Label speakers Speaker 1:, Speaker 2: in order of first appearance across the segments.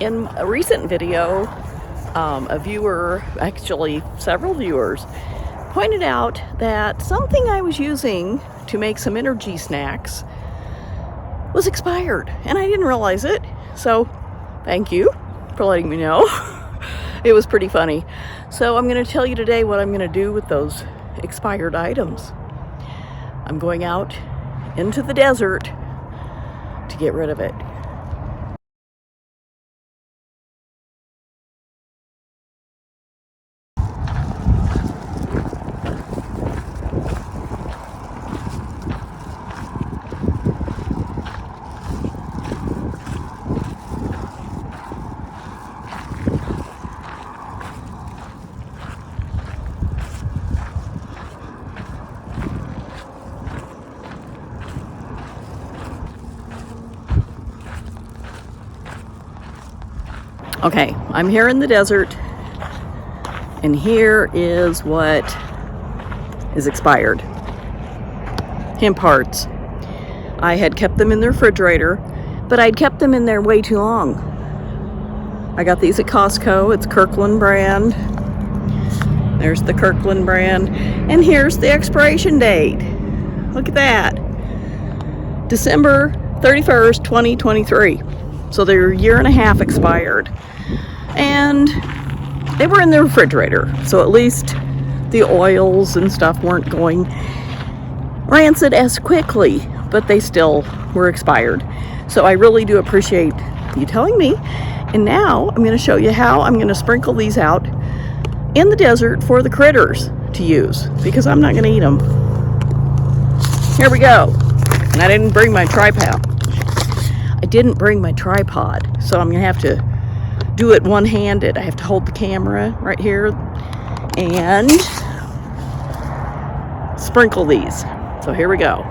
Speaker 1: In a recent video, a viewer, actually several viewers, pointed out that something I was using to make some energy snacks was expired, and I didn't realize it. So thank you for letting me know. It was pretty funny. So I'm going to tell you today what I'm going to do with those expired items. I'm going out into the desert to get rid of it. Okay, I'm here in the desert, and here is what is expired. Hemp hearts. I had kept them in the refrigerator, but I'd kept them in there way too long. I got these at Costco. It's Kirkland brand. There's the Kirkland brand. And here's the expiration date. Look at that. December 31st, 2023. So they're a year and a half expired. And they were in the refrigerator, so at least the oils and stuff weren't going rancid as quickly, but they still were expired. So I really do appreciate you telling me. And now I'm going to show you how I'm going to sprinkle these out in the desert for the critters to use, because I'm not going to eat them. Here we go. And I didn't bring my tripod. So I'm going to have to do it one-handed. I have to hold the camera right here and sprinkle these. So here we go.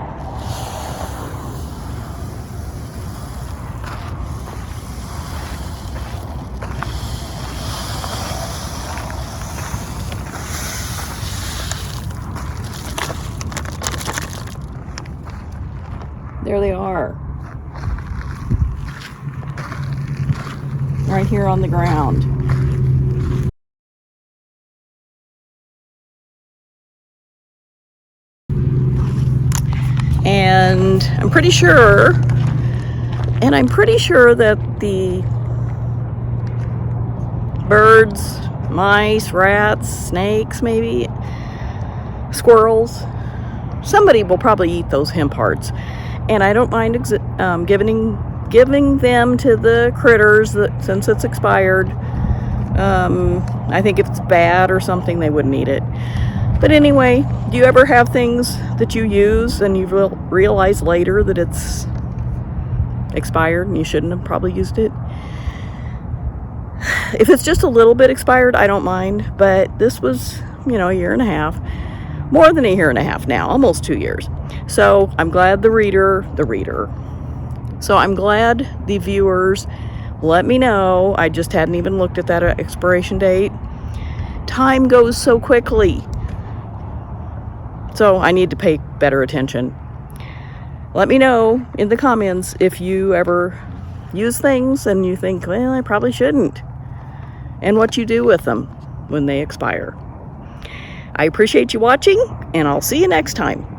Speaker 1: There they are. Right here on the ground. And I'm pretty sure that the birds, mice, rats, snakes, maybe squirrels, somebody will probably eat those hemp hearts. And I don't mind giving them to the critters since it's expired. I think if it's bad or something, they wouldn't eat it. But anyway, do you ever have things that you use and you realize later that it's expired and you shouldn't have probably used it? If it's just a little bit expired, I don't mind. But this was, a year and a half. More than a year and a half now, almost 2 years. So I'm glad So I'm glad the viewers let me know. I just hadn't even looked at that expiration date. Time goes so quickly. So I need to pay better attention. Let me know in the comments if you ever use things and you think, well, I probably shouldn't. And what you do with them when they expire. I appreciate you watching, and I'll see you next time.